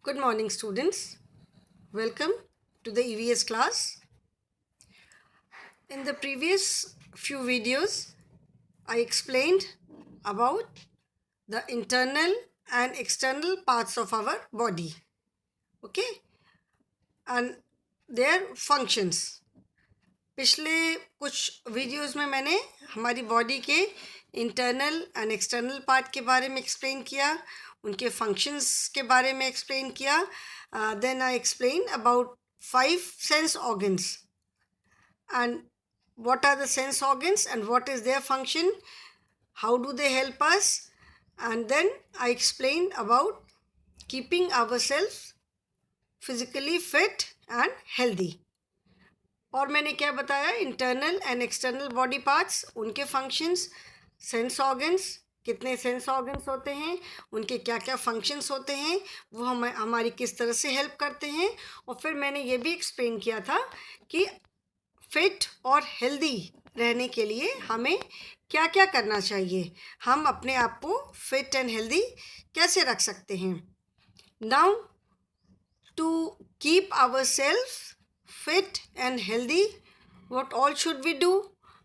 Good morning, students. Welcome to the EVS class. In the previous few videos, I explained about the internal and external parts of our body, okay, and their functions. पिछले कुछ videos में मैंने हमारी body के internal and external part के बारे में explain किया, उनके फंक्शंस के बारे में एक्सप्लेन किया. Then I explain about 5 sense organs and what are the sense organs and what is their function, how do they help us, and then I explained about keeping ourselves physically fit and healthy. और मैंने क्या बताया, internal and external body parts, उनके functions, sense organs, कितने sense organs होते हैं, उनके क्या क्या फंक्शंस होते हैं, वो हमारी किस तरह से हेल्प करते हैं. और फिर मैंने ये भी एक्सप्लेन किया था कि फिट और हेल्दी रहने के लिए हमें क्या क्या करना चाहिए, हम अपने आप को फिट एंड हेल्दी कैसे रख सकते हैं. Now to keep our self fit and healthy, what all should we do,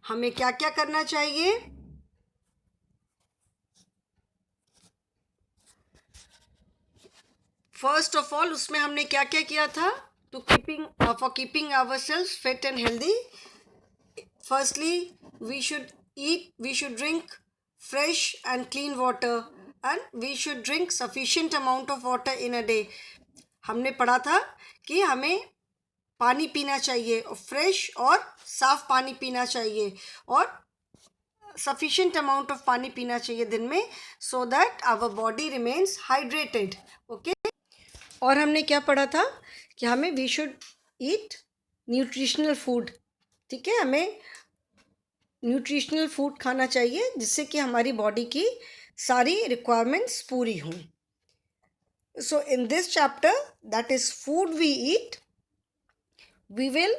हमें क्या क्या करना चाहिए. फर्स्ट ऑफ ऑल उसमें हमने क्या क्या किया था, to for keeping our self fit and healthy. Firstly, we should drink fresh and clean water, and we should drink sufficient amount of water in a day. हमने पढ़ा था कि हमें पानी पीना चाहिए और फ्रेश और साफ पानी पीना चाहिए और sufficient amount of पानी पीना चाहिए दिन में, so that our body remains hydrated. Okay. और हमने क्या पढ़ा था कि हमें we should eat nutritional food. ठीक है, हमें न्यूट्रिशनल फूड खाना चाहिए जिससे कि हमारी बॉडी की सारी रिक्वायरमेंट्स पूरी हों. So in this chapter, that is food we eat, we will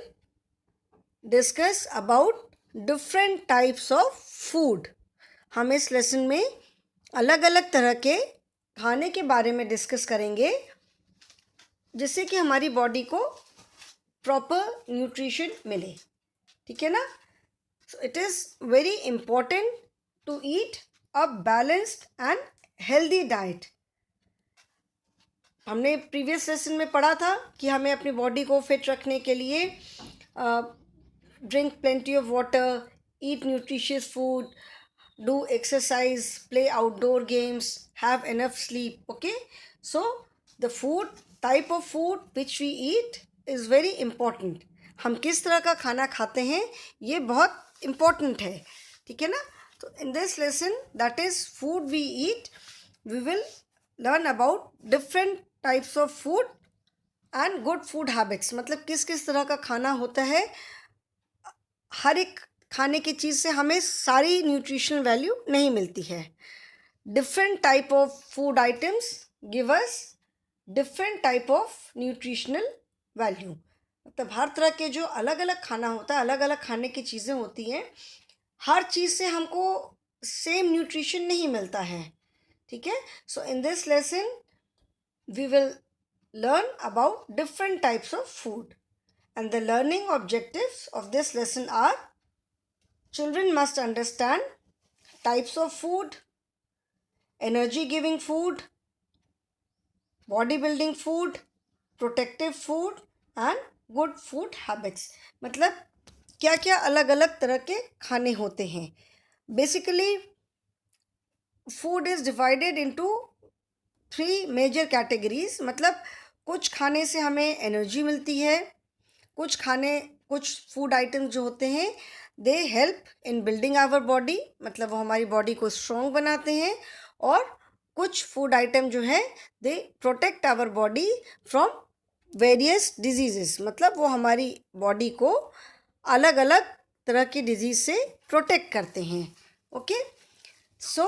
discuss about different types of food. हम इस लेसन में अलग अलग तरह के खाने के बारे में डिस्कस करेंगे जिससे कि हमारी बॉडी को प्रॉपर न्यूट्रिशन मिले. ठीक है ना. So it is very important to eat a balanced and healthy diet. हमने प्रीवियस लेसन में पढ़ा था कि हमें अपनी बॉडी को फिट रखने के लिए drink plenty of water, eat nutritious food, do exercise, play outdoor games, have enough sleep. Okay, so the food, type of food which we eat is very important. हम किस तरह का खाना खाते हैं ये बहुत इम्पॉर्टेंट है. ठीक है ना. तो in this lesson, that is food we eat, we will learn about different types of food and good food habits. मतलब किस किस तरह का खाना होता है. हर एक खाने की चीज़ से हमें सारी न्यूट्रिशनल वैल्यू नहीं मिलती है. Different type of food items give us different type of nutritional value. मतलब हर तरह के जो अलग अलग खाना होता है, अलग अलग खाने की चीज़ें होती हैं, हर चीज़ से हमको सेम न्यूट्रिशन नहीं मिलता है. ठीक है. So in this lesson we will learn about different types of food, and the learning objectives of this lesson are: children must understand types of food, energy giving food, body building food, protective food and good food habits. मतलब क्या क्या अलग अलग तरह के खाने होते हैं. Basically food is divided into 3 major categories. मतलब कुछ खाने से हमें एनर्जी मिलती है, कुछ फूड आइटम्स जो होते हैं they help in building our body, मतलब वो हमारी बॉडी को स्ट्रॉन्ग बनाते हैं. और कुछ फूड आइटम जो है they protect our body from various diseases. मतलब वो हमारी बॉडी को अलग अलग तरह की डिजीज़ से प्रोटेक्ट करते हैं. ओके. सो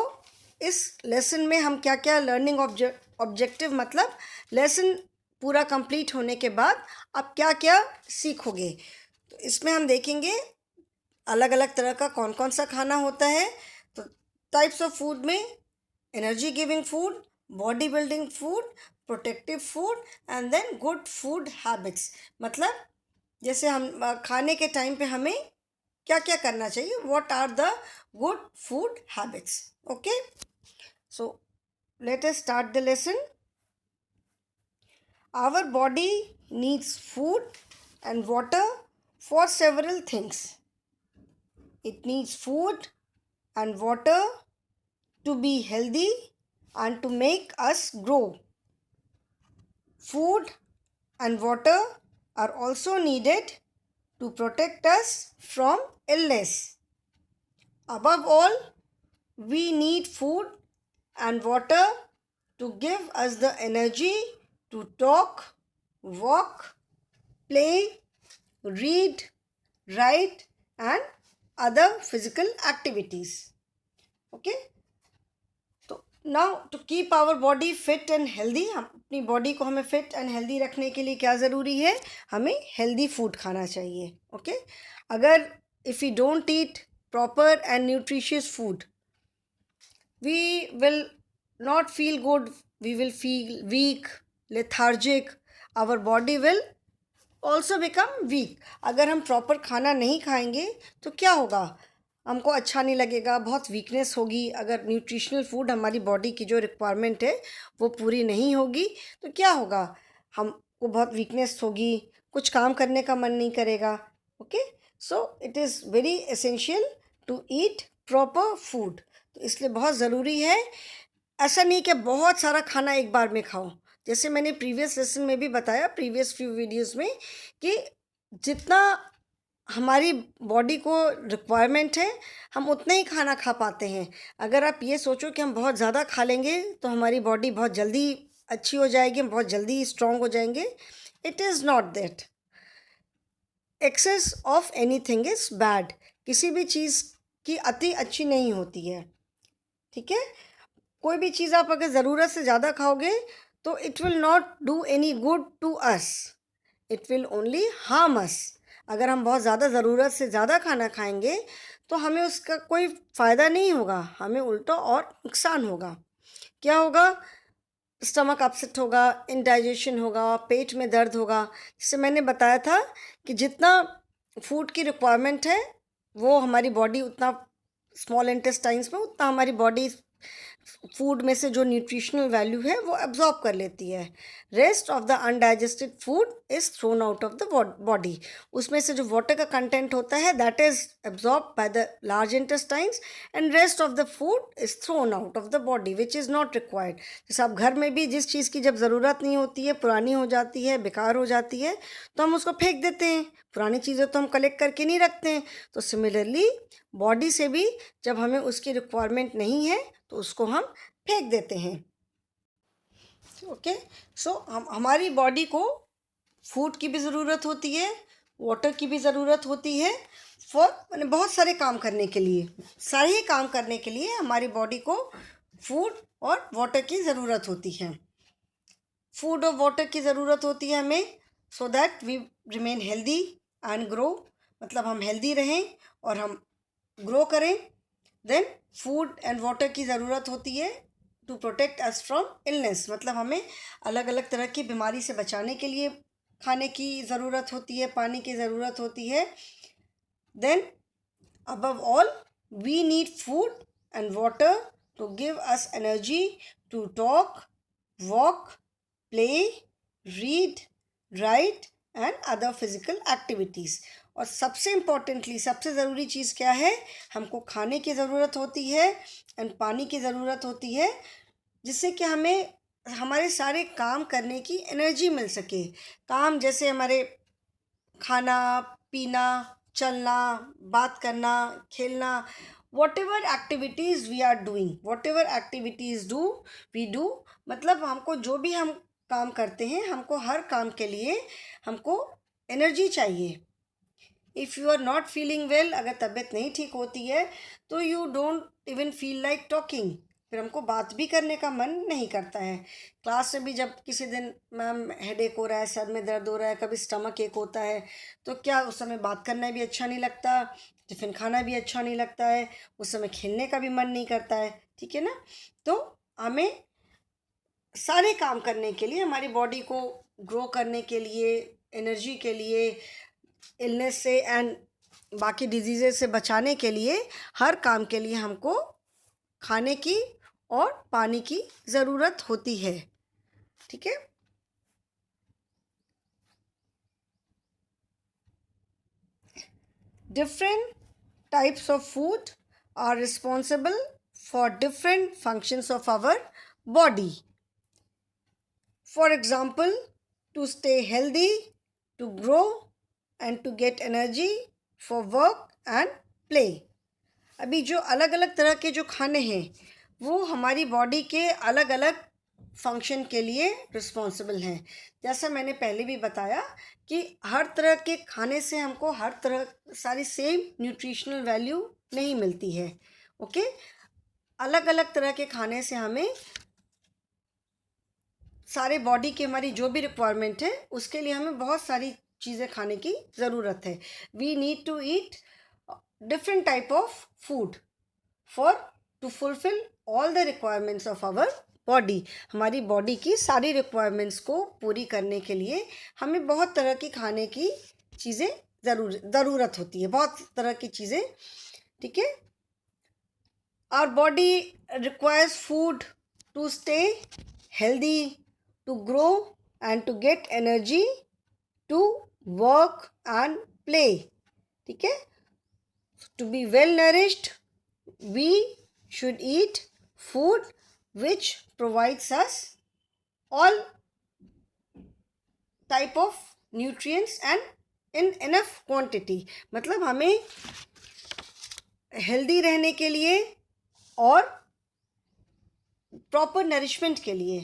इस लेसन में हम क्या क्या लर्निंग ऑब्जेक्टिव, मतलब लेसन पूरा कंप्लीट होने के बाद आप क्या क्या सीखोगे. तो इसमें हम देखेंगे अलग अलग तरह का कौन कौन सा खाना होता है. तो टाइप्स ऑफ फूड में energy giving food, body building food, protective food and then good food habits. मतलब जैसे हम खाने के टाइम पे हमें क्या क्या करना चाहिए, what are the good food habits. Okay, so let us start the lesson. Our body needs food and water for several things. It needs food and water to be healthy and to make us grow. Food and water are also needed to protect us from illness. Above all, we need food and water to give us the energy to talk, walk, play, read, write and other physical activities. Okay, तो now to keep our body fit and healthy, अपनी body को हमें fit and healthy रखने के लिए क्या ज़रूरी है, हमें हेल्दी फूड खाना चाहिए। ओके, अगर if you don't eat proper and nutritious food, we will not feel good, we will feel weak, lethargic, our body will also become weak. अगर हम प्रॉपर खाना नहीं खाएंगे तो क्या होगा, हमको अच्छा नहीं लगेगा, बहुत वीकनेस होगी। अगर न्यूट्रिशनल फूड हमारी बॉडी की जो रिक्वायरमेंट है वो पूरी नहीं होगी तो क्या होगा, हमको बहुत वीकनेस होगी, कुछ काम करने का मन नहीं करेगा। Okay, so it is very essential to eat proper food. तो इसलिए बहुत ज़रूरी है, ऐसा नहीं कि बहुत सारा खाना एक बार में खाओ। जैसे मैंने प्रीवियस लेसन में भी बताया, प्रीवियस फ्यू वीडियोस में, कि जितना हमारी बॉडी को रिक्वायरमेंट है हम उतना ही खाना खा पाते हैं। अगर आप ये सोचो कि हम बहुत ज़्यादा खा लेंगे तो हमारी बॉडी बहुत जल्दी अच्छी हो जाएगी, हम बहुत जल्दी स्ट्रॉन्ग हो जाएंगे, it is not that. Excess of anything is bad. किसी भी चीज़ की अति अच्छी नहीं होती है, ठीक है। कोई भी चीज़ आप अगर ज़रूरत से ज़्यादा खाओगे तो it will not do any good to us, it will only harm us. अगर हम बहुत ज़्यादा ज़रूरत से ज़्यादा खाना खाएंगे तो हमें उसका कोई फ़ायदा नहीं होगा, हमें उल्टा और नुकसान होगा। क्या होगा, स्टमक अपसेट होगा, इंडाइजेशन होगा, पेट में दर्द होगा। जैसे मैंने बताया था कि जितना फूड की रिक्वायरमेंट है वो हमारी बॉडी उतना, स्मॉल इंटेस्टाइन्स में उतना हमारी बॉडी फूड में से जो न्यूट्रिशनल वैल्यू है वो एब्जॉर्ब कर लेती है। Rest of the undigested food is thrown out of the body. उसमें से जो वाटर का कंटेंट होता है that is absorb by the large intestines and rest of the food is thrown out of the body which is not required. जैसे आप घर में भी जिस चीज़ की जब ज़रूरत नहीं होती है, पुरानी हो जाती है, बेकार हो जाती है, तो हम उसको फेंक देते हैं। पुरानी चीज़ें तो हम कलेक्ट करके नहीं रखते हैं। तो सिमिलरली बॉडी से भी जब हमें उसकी रिक्वायरमेंट नहीं है तो उसको हम फेंक देते हैं। ओके, सो हमारी बॉडी को फूड की भी ज़रूरत होती है, वाटर की भी ज़रूरत होती है, फॉर मैंने बहुत सारे काम करने के लिए, सारे ही काम करने के लिए हमारी बॉडी को फूड और वाटर की ज़रूरत होती है। फूड और वाटर की ज़रूरत होती है हमें so that we remain healthy and grow, मतलब हम हेल्दी रहें और हम ग्रो करें। देन फूड एंड वाटर की ज़रूरत होती है to protect us from illness, मतलब हमें अलग अलग तरह की बीमारी से बचाने के लिए खाने की ज़रूरत होती है, पानी की ज़रूरत होती है। Then above all we need food and water to give us energy to talk, walk, play, read, write and other physical activities. और सबसे इम्पॉर्टेंटली, सबसे ज़रूरी चीज़ क्या है, हमको खाने की ज़रूरत होती है एंड पानी की ज़रूरत होती है, जिससे कि हमें हमारे सारे काम करने की एनर्जी मिल सके। काम जैसे हमारे खाना पीना, चलना, बात करना, खेलना, whatever activities we are doing, whatever activities do we do, मतलब हमको जो भी हम काम करते हैं, हमको हर काम के लिए हमको एनर्जी चाहिए। If you are not feeling well, अगर तबीयत नहीं ठीक होती है तो you don't even feel like talking, फिर हमको बात भी करने का मन नहीं करता है। क्लास में भी जब किसी दिन मैम हेडेक हो रहा है, सर में दर्द हो रहा है, कभी स्टमक एक होता है, तो क्या उस समय बात करना भी अच्छा नहीं लगता, टिफ़िन खाना भी अच्छा नहीं लगता है, उस समय खेलने का भी मन नहीं करता है, ठीक है ना। तो हमें सारे काम करने के लिए, हमारी बॉडी को ग्रो करने के लिए, एनर्जी के लिए, इलनेस से एंड बाकी डिजीज़ेस से बचाने के लिए, हर काम के लिए हमको खाने की और पानी की ज़रूरत होती है। ठीक है। Different types of food are responsible for different functions of our body. For example, to stay healthy, to grow and to get energy for work and play. अभी जो अलग अलग तरह के जो खाने हैं वो हमारी बॉडी के अलग अलग फंक्शन के लिए रिस्पॉन्सिबल हैं। जैसा मैंने पहले भी बताया कि हर तरह के खाने से हमको हर तरह सारी सेम न्यूट्रिशनल वैल्यू नहीं मिलती है। ओके, अलग अलग तरह के खाने से हमें सारे बॉडी की हमारी जो भी रिक्वायरमेंट है उसके लिए हमें बहुत सारी चीज़ें खाने की ज़रूरत है। We need to eat different type of food for to fulfill all the requirements of our body. हमारी बॉडी की सारी रिक्वायरमेंट्स को पूरी करने के लिए हमें बहुत तरह की खाने की चीज़ें ज़रूरत होती है, बहुत तरह की चीज़ें। ठीक है। Our body requires food to stay healthy, to grow and to get energy to work and play. ठीक है। To be well nourished, we should eat food which provides us all type of nutrients and in enough quantity. मतलब हमें healthy रहने के लिए और proper nourishment के लिए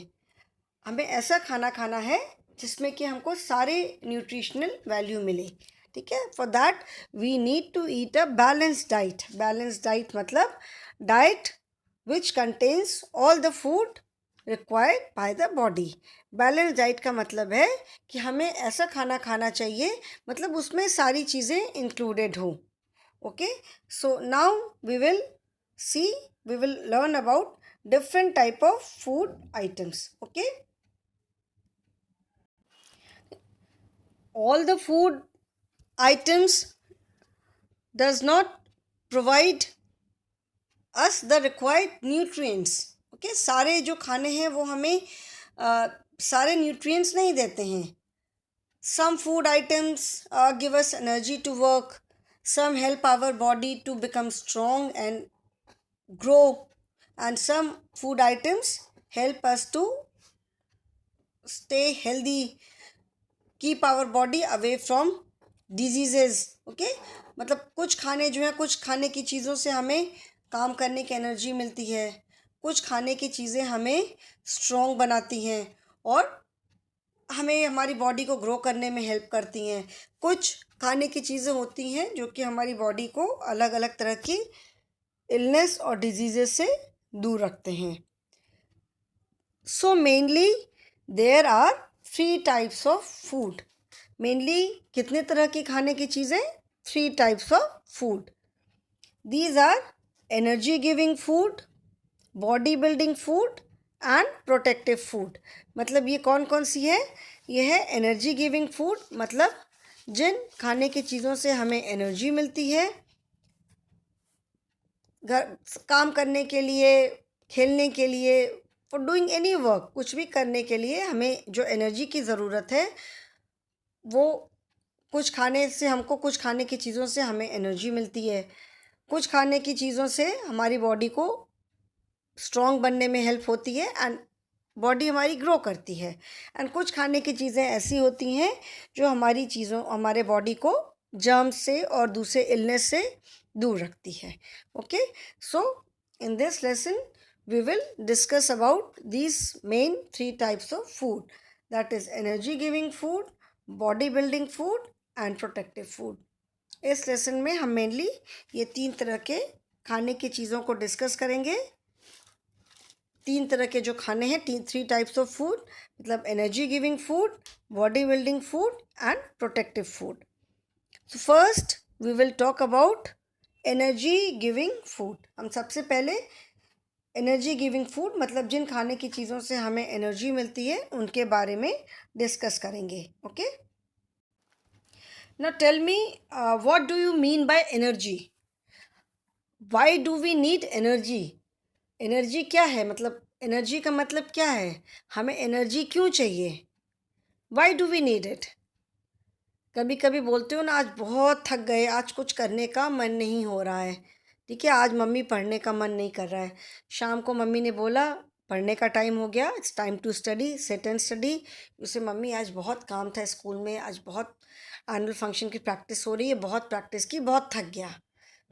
हमें ऐसा खाना खाना है जिसमें कि हमको सारे न्यूट्रिशनल वैल्यू मिले। ठीक है। For that we need to eat a balanced diet. Balanced diet मतलब diet which contains all the food required by the body. Balance diet का मतलब है कि हमें ऐसा खाना खाना चाहिए मतलब उसमें सारी चीज़ें इंक्लूडेड हो। Okay, so now we will learn about different type of food items. Okay, all the food items does not provide us the required nutrients. Okay, सारे जो खाने हैं वो हमें सारे nutrients नहीं देते हैं। Some food items give us energy to work, some help our body to become strong and grow, and some food items help us to stay healthy, keep our body away from diseases. Okay, मतलब कुछ खाने जो है, कुछ खाने की चीज़ों से हमें काम करने की एनर्जी मिलती है, कुछ खाने की चीज़ें हमें स्ट्रॉन्ग बनाती हैं और हमें हमारी बॉडी को ग्रो करने में हेल्प करती हैं। कुछ खाने की चीज़ें होती हैं जो कि हमारी बॉडी को अलग अलग तरह की इलनेस और डिजीजेस से दूर रखते हैं। So mainly there are 3 types of food. Mainly कितने तरह की खाने की चीज़ें? 3 types of food. These are energy giving food, body building food and protective food. मतलब ये कौन कौन सी है? ये है एनर्जी गिविंग फूड, मतलब जिन खाने की चीज़ों से हमें एनर्जी मिलती है, घर काम करने के लिए, खेलने के लिए, फॉर डूइंग एनी वर्क, कुछ भी करने के लिए हमें जो एनर्जी की ज़रूरत है वो कुछ खाने से हमको, कुछ खाने की चीज़ों से हमें एनर्जी मिलती है। कुछ खाने की चीज़ों से हमारी बॉडी को स्ट्रॉन्ग बनने में हेल्प होती है एंड बॉडी हमारी ग्रो करती है। एंड कुछ खाने की चीज़ें ऐसी होती हैं जो हमारे बॉडी को जर्म्स से और दूसरे इलनेस से दूर रखती है। Okay, so in this lesson we will discuss about these main 3 types of food, that is energy giving food, body building food and protective food. इस लेसन में हम मेनली ये 3 तरह के खाने की चीज़ों को डिस्कस करेंगे। 3 तरह के जो खाने हैं, 3 टाइप्स ऑफ फूड, मतलब energy giving food, body building food and protective food. So first we will talk about energy giving food. हम सबसे पहले एनर्जी गिविंग फूड मतलब जिन खाने की चीज़ों से हमें एनर्जी मिलती है उनके बारे में डिस्कस करेंगे. Okay, now tell me what do you mean by energy. Why do we need energy. Energy क्या है, मतलब एनर्जी का मतलब क्या है, हमें एनर्जी क्यों चाहिए. Why do we need it. कभी कभी बोलते हो ना, आज बहुत थक गए, आज कुछ करने का मन नहीं हो रहा है. ठीक है, आज मम्मी पढ़ने का मन नहीं कर रहा है. शाम को मम्मी ने बोला पढ़ने का टाइम हो गया, it's time to study, sit and study. उसे मम्मी आज बहुत काम था स्कूल में, आज बहुत एनुअल फंक्शन की प्रैक्टिस हो रही है, बहुत प्रैक्टिस की, बहुत थक गया,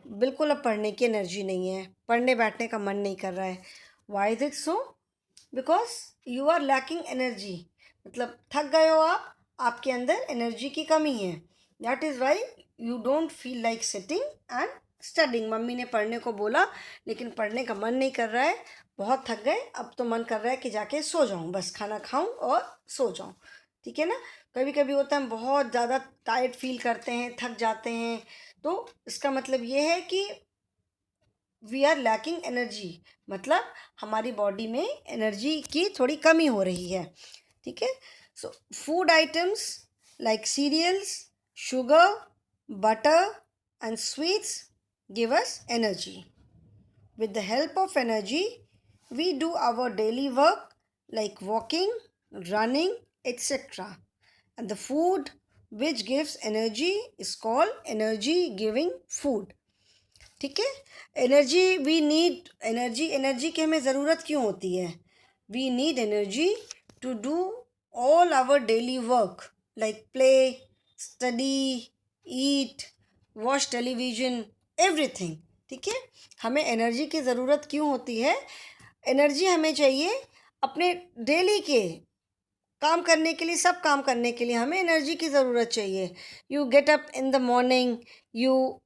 बिल्कुल अब पढ़ने की एनर्जी नहीं है, पढ़ने बैठने का मन नहीं कर रहा है. Why is it so. Because you are lacking energy. मतलब थक गए हो आप, आपके अंदर एनर्जी की कमी है. That is why you don't feel like sitting and studying. Mummy ने पढ़ने को बोला लेकिन पढ़ने का मन नहीं कर रहा है, बहुत थक गए, अब तो मन कर रहा है कि जाके सो जाऊं, बस खाना खाऊं और सो जाऊं. ठीक है ना. कभी कभी होता है हम बहुत ज़्यादा टायर्ड फील करते हैं, थक जाते हैं, तो इसका मतलब ये है कि वी आर लैकिंग एनर्जी. मतलब हमारी बॉडी में एनर्जी की थोड़ी कमी हो रही है. ठीक है. So food items like cereals, sugar, butter and sweets give us energy. With the help of energy we do our daily work like walking, running, etc. And the food which gives energy is called energy giving food. ठीक है. Energy we need. Energy की हमें ज़रूरत क्यों होती है. We need energy to do all our daily work like play, study, eat, watch television, everything. ठीक है. हमें एनर्जी की ज़रूरत क्यों होती है. एनर्जी हमें चाहिए अपने डेली के काम करने के लिए, सब काम करने के लिए हमें एनर्जी की ज़रूरत चाहिए. You get up in the morning, you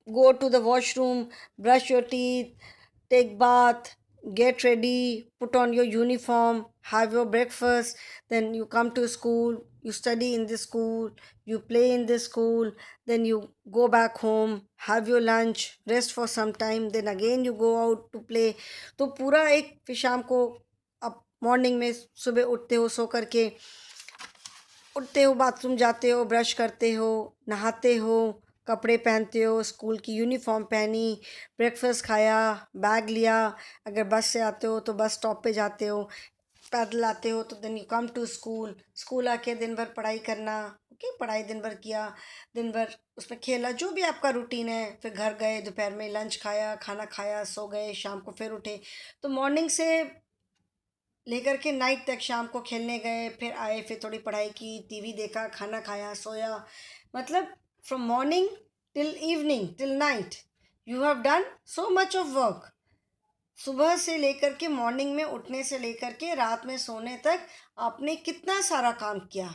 go to the washroom, brush your teeth, take bath, get ready, put on your uniform, have your breakfast, then you come to school, you study in the school, you play in the school, then you go back home, have your lunch, rest for some time, then again you go out to play. तो पूरा एक, फिर शाम को अब morning में सुबह उठते हो, सो करके उठते हो, बाथरूम जाते हो, ब्रश करते हो, नहाते हो, कपड़े पहनते हो, स्कूल की यूनिफॉर्म पहनी, ब्रेकफास्ट खाया, बैग लिया, अगर बस से आते हो तो बस स्टॉप पे जाते हो, पैदल आते हो तो then you come to school. School आके दिन भर पढ़ाई करना. ओके, पढ़ाई दिन भर किया, दिन भर उसमें खेला, जो भी आपका रूटीन है. फिर घर गए, दोपहर में लंच खाया, खाना खाया, सो गए, शाम को फिर उठे. तो मॉर्निंग से लेकर के नाइट तक, शाम को खेलने गए, फिर आए, फिर थोड़ी पढ़ाई की, टीवी देखा, खाना खाया, सोया. मतलब from morning till evening till night you have done so much of work. सुबह से लेकर के, मॉर्निंग में उठने से लेकर के रात में सोने तक आपने कितना सारा काम किया.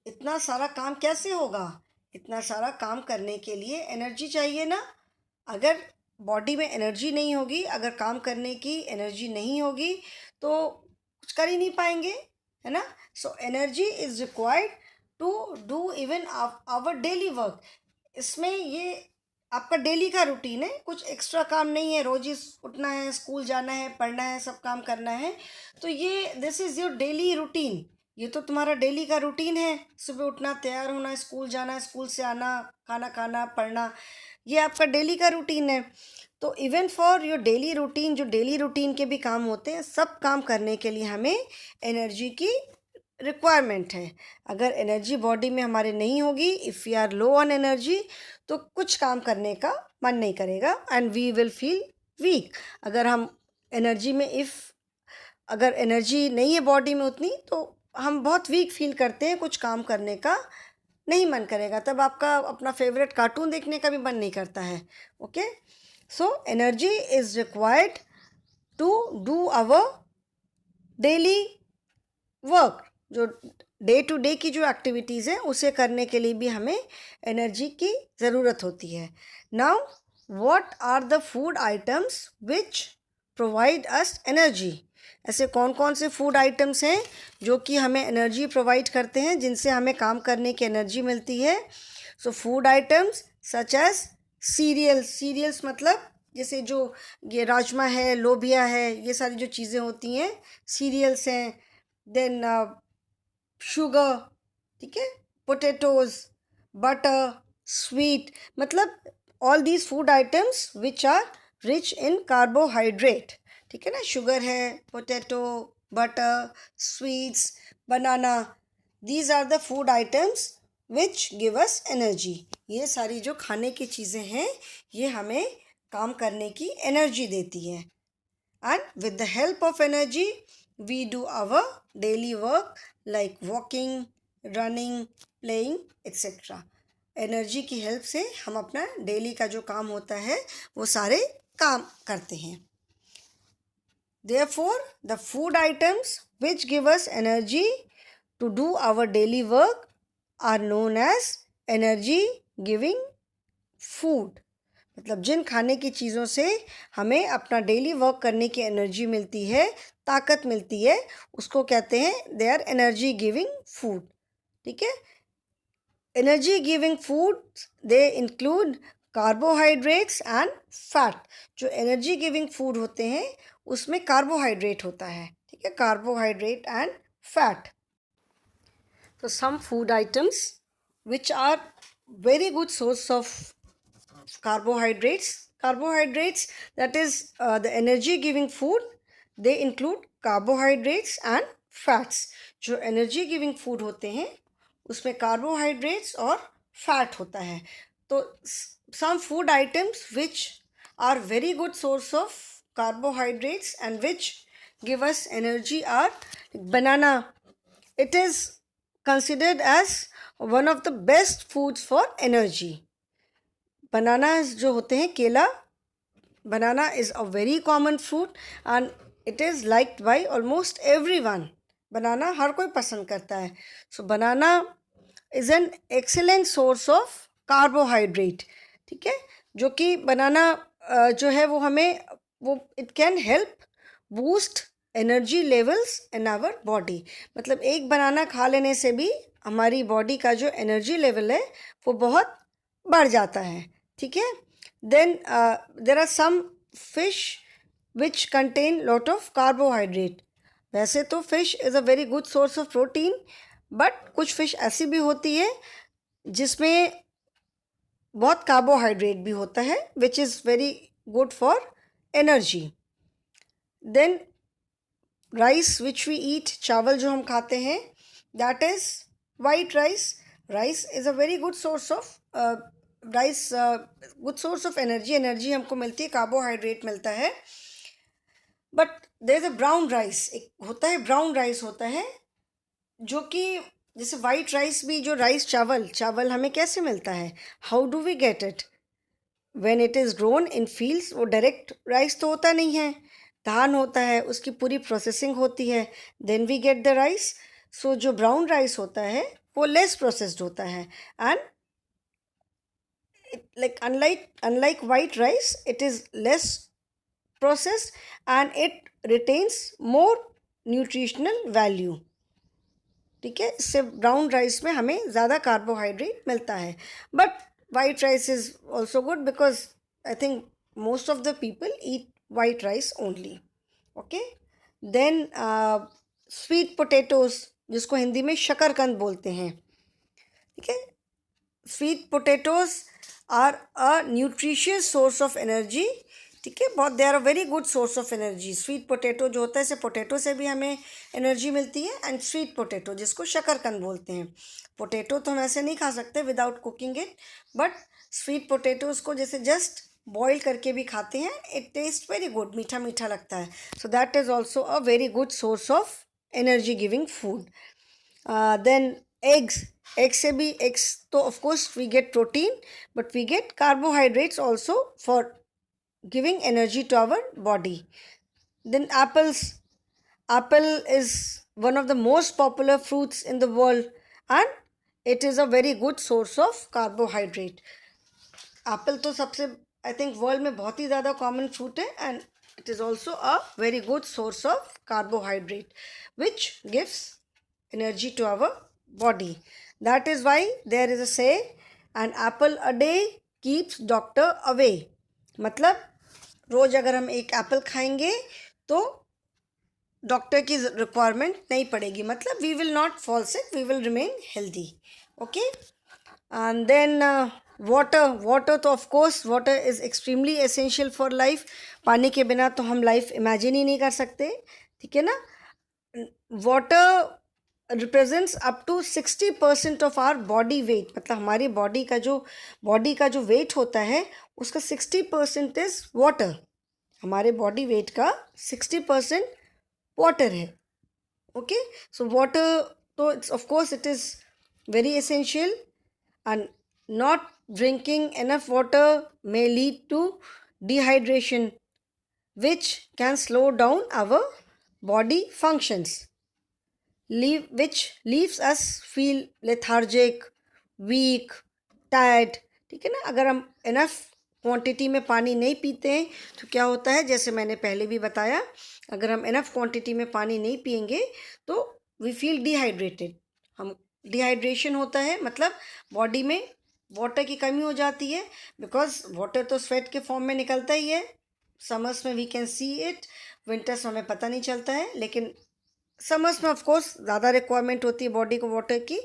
इतना सारा काम कैसे होगा. इतना सारा काम करने के लिए एनर्जी चाहिए ना. अगर बॉडी में एनर्जी नहीं होगी, अगर काम करने की एनर्जी नहीं होगी तो कुछ कर ही नहीं पाएंगे, है ना. So energy is required to do even our daily work. इसमें ये आपका डेली का रूटीन है, कुछ एक्स्ट्रा काम नहीं है. रोज़ ही उठना है, स्कूल जाना है, पढ़ना है, सब काम करना है. तो ये this is your daily routine. ये तो तुम्हारा डेली का रूटीन है. सुबह उठना, तैयार होना, स्कूल जाना, स्कूल से आना, खाना खाना, पढ़ना, ये आपका डेली का रूटीन है. तो even for your daily routine, जो डेली रूटीन के भी काम होते हैं, सब काम करने के लिए हमें एनर्जी की रिक्वायरमेंट है. अगर एनर्जी बॉडी में हमारे नहीं होगी, if we are low on energy, तो कुछ काम करने का मन नहीं करेगा and we will feel weak. अगर हम एनर्जी में अगर एनर्जी नहीं है बॉडी में उतनी, तो हम बहुत वीक फील करते हैं, कुछ काम करने का नहीं मन करेगा. तब आपका अपना फेवरेट कार्टून देखने का भी मन नहीं करता है. Okay. So energy is required to do our daily work. जो डे टू डे की जो एक्टिविटीज़ हैं उसे करने के लिए भी हमें एनर्जी की ज़रूरत होती है. Now what are the food items which provide us energy. ऐसे कौन कौन से फूड आइटम्स हैं जो कि हमें एनर्जी प्रोवाइड करते हैं, जिनसे हमें काम करने की एनर्जी मिलती है. So food items such as cereals. Cereals मतलब जैसे जो ये राजमा है, लोबिया है, ये सारी जो चीज़ें होती हैं, सीरियल्स हैं, देन शुगर, ठीक है, पोटैटोज, बटर, स्वीट, मतलब all these food items which are rich in carbohydrate, ठीक है ना, शुगर है, potato, butter, sweets, banana, these are the food items which give us energy. ये सारी जो खाने की चीज़ें हैं ये हमें काम करने की एनर्जी देती हैं। And with the help of energy, we do our daily work like walking, running, playing, etc. Energy की हेल्प से हम अपना डेली का जो काम होता है वो सारे काम करते हैं। Therefore, the food items which give us energy to do our daily work are known as energy giving food. मतलब जिन खाने की चीज़ों से हमें अपना डेली वर्क करने की एनर्जी मिलती है, ताकत मिलती है, उसको कहते हैं they are energy giving food, ठीक है। Energy giving food they include carbohydrates and fat. जो एनर्जी गिविंग फूड होते हैं उसमें कार्बोहाइड्रेट होता है, ठीक है, कार्बोहाइड्रेट एंड फैट। तो some food items which are very good source of carbohydrates, that is the energy giving food, they include carbohydrates and fats। जो energy giving food होते हैं उसमें carbohydrates और fat होता है। तो some food items which are very good source of carbohydrates and which give us energy are banana. It is considered as one of the best foods for energy। Bananas जो होते हैं, केला, banana is a very common fruit and it is liked by almost everyone. Banana हर कोई पसंद करता है। So banana is an excellent source of carbohydrate, ठीक है, जो कि बनाना जो है वो हमें वो it can help boost energy levels in our body. मतलब एक बनाना खा लेने से भी हमारी बॉडी का जो एनर्जी लेवल है वो बहुत बढ़ जाता है, ठीक है। Then there are some fish which contain lot of carbohydrate. वैसे तो fish is a very good source of protein, but कुछ फिश ऐसी भी होती है जिसमें बहुत कार्बोहाइड्रेट भी होता है which is very good for energy. Then rice which we eat, चावल जो हम खाते हैं, that is white rice. Rice is a very good source of rice, good source of energy हमको मिलती है, कार्बोहाइड्रेट मिलता है। But there is a brown rice, एक होता है ब्राउन राइस होता है जो कि जैसे वाइट राइस भी, जो राइस चावल हमें कैसे मिलता है, how do we get it? When it is grown in fields, वो डायरेक्ट राइस तो होता नहीं है, धान होता है, उसकी पूरी प्रोसेसिंग होती है, then we get the rice. So जो ब्राउन राइस होता है वो लेस प्रोसेस्ड होता है and like unlike white rice, it is less processed and it retains more nutritional value, ठीक है। इससे ब्राउन राइस में हमें ज़्यादा कार्बोहाइड्रेट मिलता है। But white rice is also good because I think most of the people eat white rice only, okay. Then sweet potatoes, जिसको हिंदी में शकरकंद बोलते हैं, ठीक है। Sweet potatoes are a nutritious source of energy, ठीक है, बहुत they are a very good source of energy. Sweet potato जो होता है, इसे पोटैटो से भी हमें एनर्जी मिलती है, एंड स्वीट पोटैटो जिसको शकरकंद बोलते हैं। पोटैटो तो हम ऐसे नहीं खा सकते without cooking it, but sweet potatoes को जैसे जस्ट बॉईल करके भी खाते हैं, इट टेस्ट वेरी गुड, मीठा मीठा लगता है। So that is also a very good source of energy giving food. Then eggs से भी, एग्स तो of course we get protein, but we get carbohydrates also for giving energy to our body. Then apple is one of the most popular fruits in the world and it is a very good source of carbohydrate. Apple तो सबसे I think world में बहुत ही ज़्यादा common fruit है and it is also a very good source of carbohydrate which gives energy to our body. That is why there is a say, an apple a day keeps doctor away. मतलब रोज़ अगर हम एक Apple खाएंगे तो doctor की requirement नहीं पड़ेगी, मतलब we will not fall sick, we will remain healthy. Okay. And then water तो of course water is extremely essential for life. पानी के बिना तो हम लाइफ इमेजिन ही नहीं कर सकते. ठीक है ना. Water represents up to 60% of our body weight. मतलब हमारी बॉडी का जो वेट होता है उसका 60% इज वाटर. हमारे बॉडी वेट का 60% वाटर है. ओके. सो वाटर तो it's of course it is very essential. And not drinking enough water may lead to dehydration, which can slow down our body functions, which leaves us feel lethargic, weak, tired. ठीक है ना. अगर हम enough quantity में पानी नहीं पीते हैं तो क्या होता है, जैसे मैंने पहले भी बताया, अगर हम इनफ क्वांटिटी में पानी नहीं पियेंगे तो वी फील डिहाइड्रेटेड. हम डिहाइड्रेशन होता है मतलब बॉडी में वाटर की कमी हो जाती है. बिकॉज वाटर तो स्वेट के फॉर्म में निकलता ही है. समर्स में we can see it, winters में हमें पता नहीं चलता है, लेकिन समर्स में ऑफ कोर्स ज़्यादा रिक्वायरमेंट होती है बॉडी को वाटर की.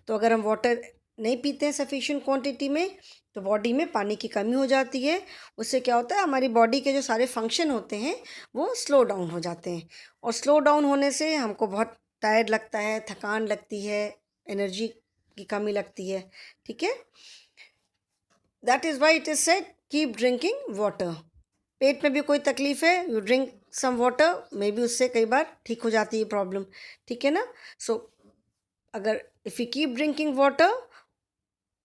तो अगर हम वाटर नहीं पीते हैं सफिशिएंट क्वांटिटी में तो बॉडी में पानी की कमी हो जाती है. उससे क्या होता है, हमारी बॉडी के जो सारे फंक्शन होते हैं वो स्लो डाउन हो जाते हैं. और स्लो डाउन होने से हमको बहुत टायर्ड लगता है, थकान लगती है, एनर्जी की कमी लगती है. ठीक है. That is why it is said keep drinking water. पेट में भी कोई तकलीफ़ है, you drink some water, maybe उससे कई बार ठीक हो जाती है प्रॉब्लम. ठीक है ना. सो अगर if you keep drinking water,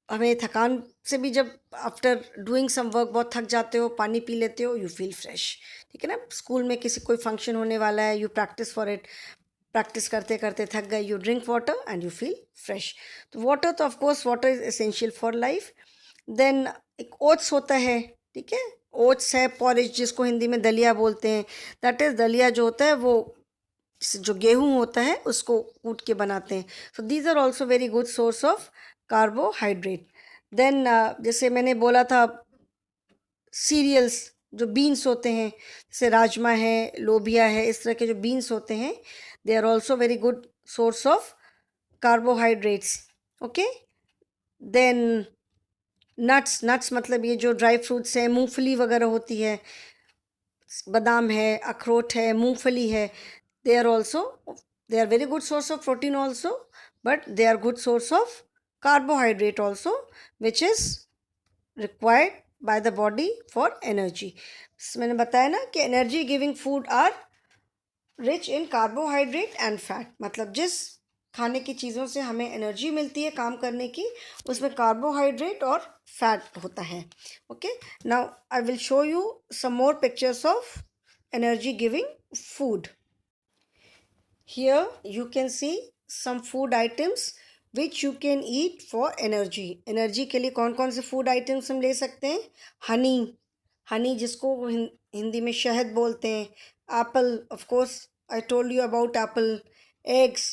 हमें थकान से भी, जब आफ्टर डूइंग सम वर्क बहुत थक जाते हो, पानी पी लेते हो, यू फील फ्रेश. ठीक है ना. स्कूल में किसी कोई फंक्शन होने वाला है, you practice for it, practice करते करते थक गए, you drink water and you feel fresh. तो वाटर तो of course water is essential for life. Then एक ओट्स होता है. ठीक है. ओट्स है, पॉरिज जिसको हिंदी में दलिया बोलते हैं. दैट इज़ दलिया जो होता है वो जो गेहूँ होता है उसको कूट के बनाते हैं. So these are also very good source of carbohydrate. Then जैसे मैंने बोला था, सीरियल्स जो बीन्स होते हैं, जैसे राजमा है, लोबिया है, इस तरह के जो बीन्स होते हैं, they are also very good source of carbohydrates. Okay. Then nuts मतलब ये जो ड्राई फ्रूट्स हैं, मूंगफली वगैरह होती है, बादाम है, अखरोट है, मूंगफली है, they are also they are very good source of protein also, but they are good source of carbohydrate also, which is required by the body for energy. मैंने बताया ना कि energy giving food are rich in carbohydrate and fat. मतलब जिस खाने की चीज़ों से हमें एनर्जी मिलती है काम करने की, उसमें कार्बोहाइड्रेट और फैट होता है. Okay. Now I will show you some more pictures of energy giving food. Here you can see some food items which you can eat for energy. Energy के लिए कौन कौन से फूड आइटम्स हम ले सकते हैं. हनी जिसको हिंदी में शहद बोलते हैं. Apple, of course I told you about apple. Eggs.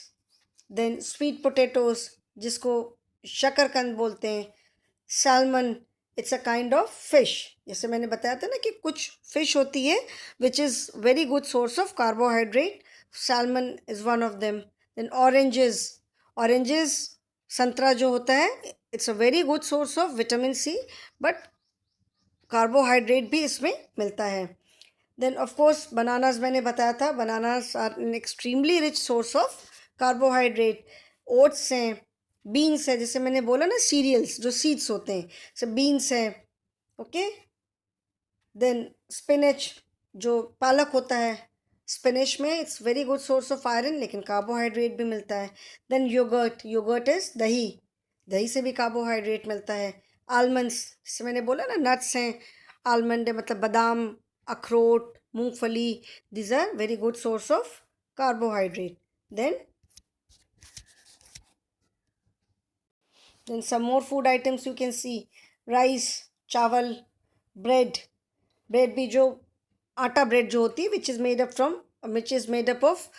Then sweet potatoes जिसको शकरकंद बोलते हैं. Salmon, it's a kind of fish. जैसे मैंने बताया था ना कि कुछ फिश होती है which is very good source of carbohydrate. Salmon is one of them. Then oranges, संतरा जो होता है, it's a very good source of vitamin C, but carbohydrate भी इसमें मिलता है. Then of course bananas, मैंने बताया था, bananas are an extremely rich source of carbohydrate. oats हैं, beans है, जैसे मैंने बोला ना cereals जो seeds होते हैं, so beans है. ओके. देन spinach जो पालक होता है, स्पिनिश में it's very good source of iron, लेकिन कार्बोहाइड्रेट भी मिलता है. देन योगर्ट इज़ दही से भी कार्बोहाइड्रेट मिलता है. आलमंड्स, जैसे मैंने बोला ना नट्स हैं, आलमंड है मतलब बादाम, अखरोट, मूंगफली, these are very good source of carbohydrate. Then some more food items you can see. Rice, चावल, ब्रेड भी जो आटा ब्रेड जो होती है which is made up of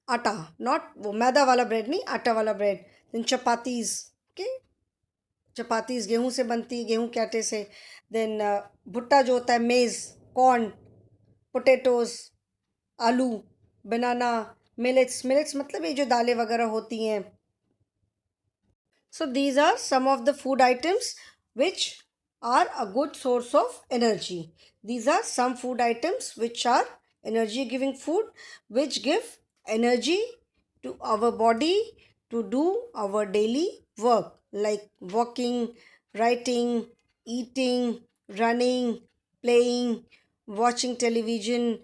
आटा, नॉट वो मैदा वाला ब्रेड नहीं, आटा वाला bread. Then chapatis. Okay. Chapatis गेहूँ से बनती है, गेहूँ के आटे से. देन भुट्टा जो होता है, मेज़, कॉर्न, पोटैटोज, आलू, बनाना, मिलेट्स, मिलेट्स मतलब ये जो दालें वगैरह होती हैं. So these are some of the food items which are a good source of energy. These are some food items which are energy giving food, which give energy to our body to do our daily work like walking, writing, eating, running, playing, watching television,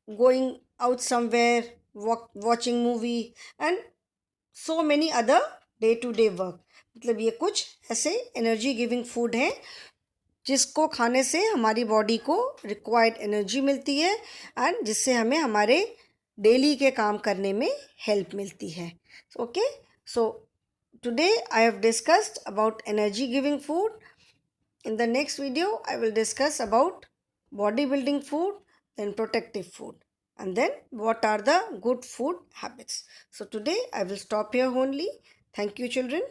going out somewhere, watching movie, and so many other day to day work. मतलब ये कुछ ऐसे energy giving food हैं जिसको खाने से हमारी body को रिक्वायर्ड एनर्जी मिलती है एंड जिससे हमें हमारे डेली के काम करने में हेल्प मिलती है. Okay, so today I have discussed about energy giving food. In the next video, I will discuss about bodybuilding food, then protective food, and then what are the good food habits. So today I will stop here only. Thank you, children.